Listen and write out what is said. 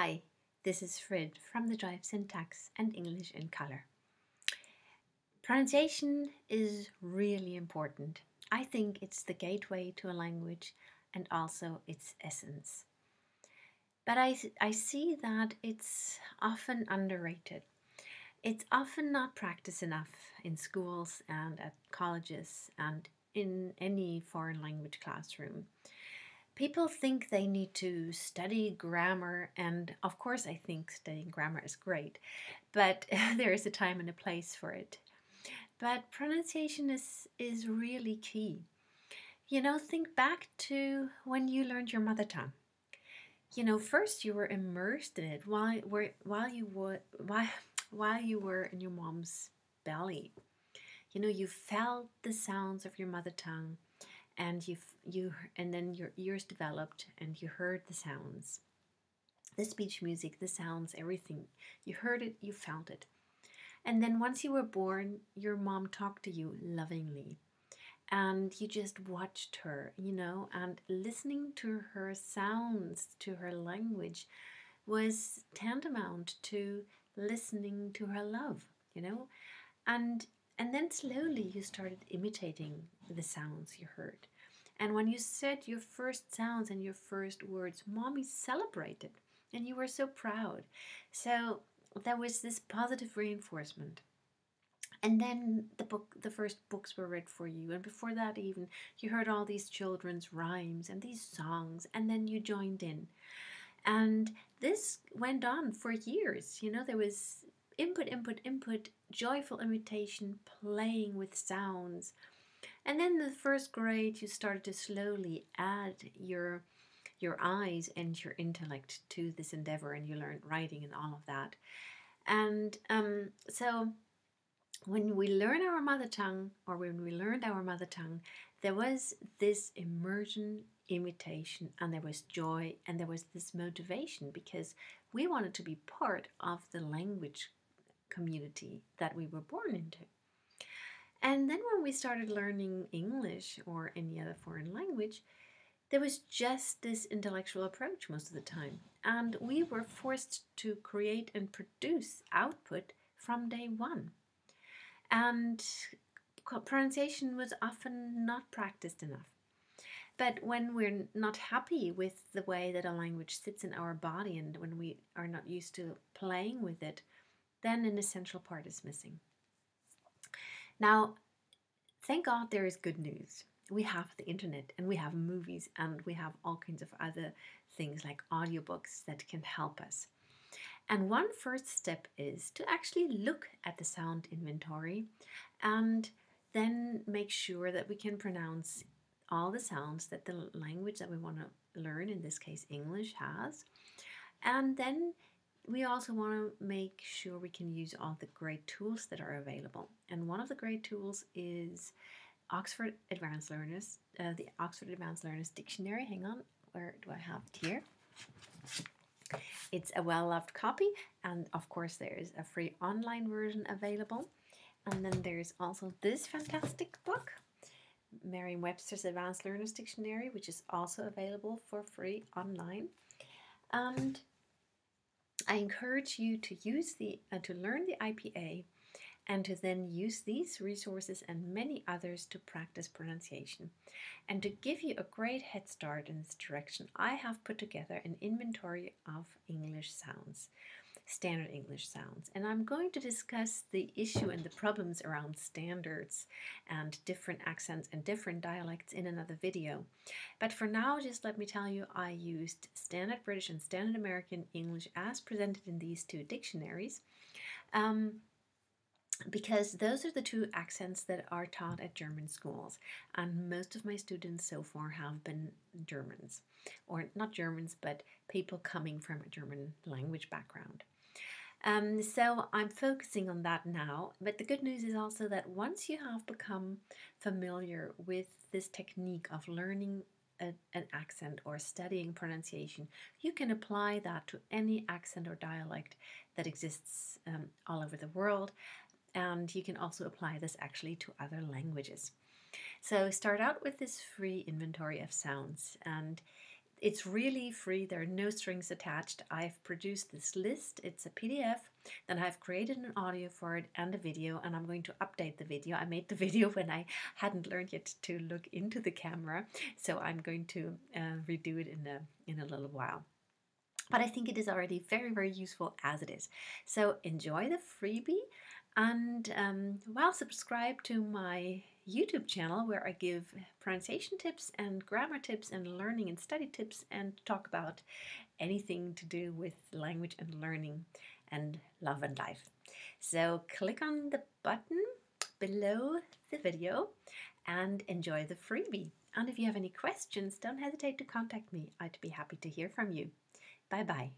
Hi, this is Frid from the Drive Syntax and English in Color. Pronunciation is really important. I think it's the gateway to a language and also its essence. But I see that it's often underrated. It's often not practiced enough in schools and at colleges and in any foreign language classroom. People think they need to study grammar, and of course, I think studying grammar is great, but there is a time and a place for it. But pronunciation is really key. Think back to when you learned your mother tongue. First you were immersed in it while you were in your mom's belly. You felt the sounds of your mother tongue, and and then your ears developed and you heard the sounds, the speech music, the sounds, everything. You heard it, you felt it. And then once you were born, your mom talked to you lovingly, and you just watched her, and listening to her sounds, to her language, was tantamount to listening to her love, and then slowly you started imitating the sounds you heard. And when you said your first sounds and your first words, mommy celebrated and you were so proud. So there was this positive reinforcement. And then the first books were read for you. And before that, even, you heard all these children's rhymes and these songs, and then you joined in. And this went on for years. There was input, joyful imitation, playing with sounds. And then in the first grade, you started to slowly add your eyes and your intellect to this endeavor, and you learned writing and all of that. And so when we learn our mother tongue, or when we learned our mother tongue, there was this immersion, imitation, and there was joy, and there was this motivation because we wanted to be part of the language community that we were born into. And then when we started learning English or any other foreign language, there was just this intellectual approach most of the time. And we were forced to create and produce output from day one. And pronunciation was often not practiced enough. But when we're not happy with the way that a language sits in our body, and when we are not used to playing with it, then an essential part is missing. Now, thank God there is good news. We have the internet, and we have movies, and we have all kinds of other things like audiobooks that can help us. And one first step is to actually look at the sound inventory and then make sure that we can pronounce all the sounds that the language that we want to learn, in this case English, has. And then we also want to make sure we can use all the great tools that are available. And one of the great tools is Oxford Advanced Learners, the Oxford Advanced Learners Dictionary. Hang on, where do I have it here? It's a well-loved copy, and of course there is a free online version available. And then there's also this fantastic book, Merriam-Webster's Advanced Learners Dictionary, which is also available for free online. And I encourage you to use to learn the IPA, and to then use these resources and many others to practice pronunciation. And to give you a great head start in this direction, I have put together an inventory of English sounds, standard English sounds. And I'm going to discuss the issue and the problems around standards and different accents and different dialects in another video. But for now, just let me tell you, I used standard British and standard American English as presented in these two dictionaries. Because those are the two accents that are taught at German schools, and most of my students so far have been Germans, or not Germans, but people coming from a German language background. So I'm focusing on that now, but the good news is also that once you have become familiar with this technique of learning an accent or studying pronunciation, you can apply that to any accent or dialect that exists all over the world. And you can also apply this actually to other languages. So start out with this free inventory of sounds, and It's really free. There are no strings attached. I've produced this list. It's a PDF. Then I've created an audio for it and a video, and I'm going to update the video. I made the video when I hadn't learned yet to look into the camera, so I'm going to redo it in a little while. But I think it is already very, very useful as it is. So enjoy the freebie, and subscribe to my YouTube channel where I give pronunciation tips and grammar tips and learning and study tips and talk about anything to do with language and learning and love and life. So click on the button below the video and enjoy the freebie. And if you have any questions, don't hesitate to contact me. I'd be happy to hear from you. Bye bye.